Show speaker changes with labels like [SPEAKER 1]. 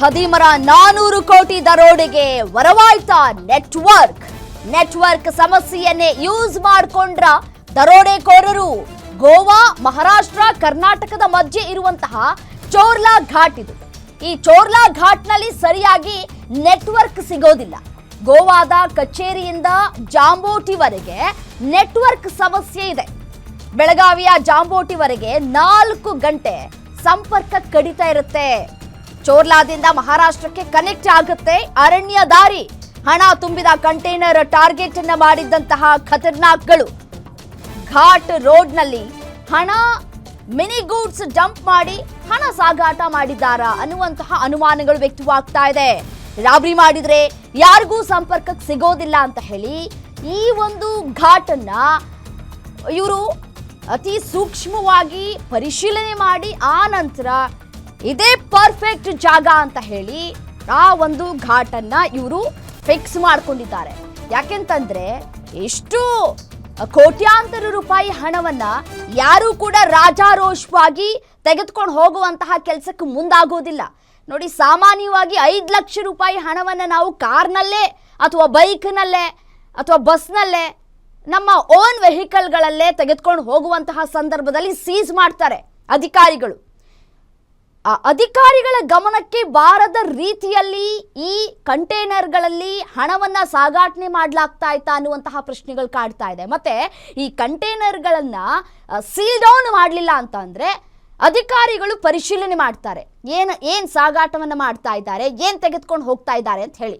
[SPEAKER 1] ಖದೀಮರ 400 ಕೋಟಿ ದರೋಡೆಗೆ ವರವಾಯ್ತಾ network ಸಮಸ್ಯೆಯನ್ನೇ use ಮಾಡಿಕೊಂಡ್ರ ದರೋಡೆಕೋರರು. ಗೋವಾ, ಮಹಾರಾಷ್ಟ್ರ, ಕರ್ನಾಟಕದ ಮಧ್ಯೆ ಇರುವಂತಹ ಚೋರ್ಲಾ ಘಾಟ್ ಇದು. ಈ ಚೋರ್ಲಾ ಘಾಟ್ನಲ್ಲಿ ಸರಿಯಾಗಿ ನೆಟ್ವರ್ಕ್ ಸಿಗೋದಿಲ್ಲ. ಗೋವಾದ ಕಚೇರಿಯಿಂದ ಜಾಂಬೋಟಿವರೆಗೆ ನೆಟ್ವರ್ಕ್ ಸಮಸ್ಯೆ ಇದೆ. ಬೆಳಗಾವಿಯ ಜಾಂಬೋಟಿವರೆಗೆ 4 ಗಂಟೆ ಸಂಪರ್ಕ ಕಡಿತ ಇರುತ್ತೆ. ಚೋರ್ಲಾದಿಂದ ಮಹಾರಾಷ್ಟ್ರಕ್ಕೆ ಕನೆಕ್ಟ್ ಆಗುತ್ತೆ ಅರಣ್ಯ ದಾರಿ. ಹಣ ತುಂಬಿದ ಕಂಟೈನರ್ ಟಾರ್ಗೆಟ್ ಅನ್ನ ಮಾಡಿದ್ದಂತಹ ಖತರ್ನಾಕ್ಗಳು ಘಾಟ್ ರೋಡ್ನಲ್ಲಿ ಹಣ ಮಿನಿ ಗೂಡ್ಸ್ ಡಂಪ್ ಮಾಡಿ ಹಣ ಸಾಗಾಟ ಮಾಡಿದ್ದಾರಾ ಅನ್ನುವಂತಹ ಅನುಮಾನಗಳು ವ್ಯಕ್ತವಾಗ್ತಾ ಇದೆ. ರಾಬರಿ ಮಾಡಿದ್ರೆ ಯಾರಿಗೂ ಸಂಪರ್ಕಕ್ಕೆ ಸಿಗೋದಿಲ್ಲ ಅಂತ ಹೇಳಿ ಈ ಒಂದು ಘಾಟನ್ನ ಇವರು ಅತಿ ಸೂಕ್ಷ್ಮವಾಗಿ ಪರಿಶೀಲನೆ ಮಾಡಿ ಆ ನಂತರ ಇದೇ ಪರ್ಫೆಕ್ಟ್ ಜಾಗ ಅಂತ ಹೇಳಿ ಆ ಒಂದು ಘಾಟನ್ನ ಇವರು ಫಿಕ್ಸ್ ಮಾಡ್ಕೊಂಡಿದ್ದಾರೆ. ಯಾಕೆಂತಂದ್ರೆ ಎಷ್ಟು ಕೋಟ್ಯಾಂತರ ರೂಪಾಯಿ ಹಣವನ್ನ ಯಾರು ಕೂಡ ರಾಜಾರೋಷವಾಗಿ ತೆಗೆದುಕೊಂಡು ಹೋಗುವಂತಹ ಕೆಲಸಕ್ಕೆ ಮುಂದಾಗೋದಿಲ್ಲ. ನೋಡಿ, ಸಾಮಾನ್ಯವಾಗಿ 5 ಲಕ್ಷ ರೂಪಾಯಿ ಹಣವನ್ನ ನಾವು ಕಾರ್ನಲ್ಲೇ ಅಥವಾ ಬೈಕ್ನಲ್ಲೇ ಅಥವಾ ಬಸ್ನಲ್ಲೇ ನಮ್ಮ ಓನ್ ವೆಹಿಕಲ್ಗಳಲ್ಲೇ ತೆಗೆದುಕೊಂಡು ಹೋಗುವಂತಹ ಸಂದರ್ಭದಲ್ಲಿ ಸೀಸ್ ಮಾಡ್ತಾರೆ ಅಧಿಕಾರಿಗಳು. ಆ ಅಧಿಕಾರಿಗಳ ಗಮನಕ್ಕೆ ಬಾರದ ರೀತಿಯಲ್ಲಿ ಈ ಕಂಟೈನರ್ಗಳಲ್ಲಿ ಹಣವನ್ನ ಸಾಗಾಟನೆ ಮಾಡಲಾಗ್ತಾ ಇತ್ತಾ ಅನ್ನುವಂತಹ ಪ್ರಶ್ನೆಗಳು ಕಾಡ್ತಾ ಇದೆ. ಮತ್ತೆ ಈ ಕಂಟೈನರ್ಗಳನ್ನ ಸೀಲ್ ಡೌನ್ ಮಾಡಲಿಲ್ಲ ಅಂತ ಅಂದ್ರೆ ಅಧಿಕಾರಿಗಳು ಪರಿಶೀಲನೆ ಮಾಡ್ತಾರೆ, ಏನ್ ಸಾಗಾಟವನ್ನ ಮಾಡ್ತಾ ಇದ್ದಾರೆ, ಏನ್ ತೆಗೆದುಕೊಂಡು ಹೋಗ್ತಾ ಇದ್ದಾರೆ ಅಂತ ಹೇಳಿ.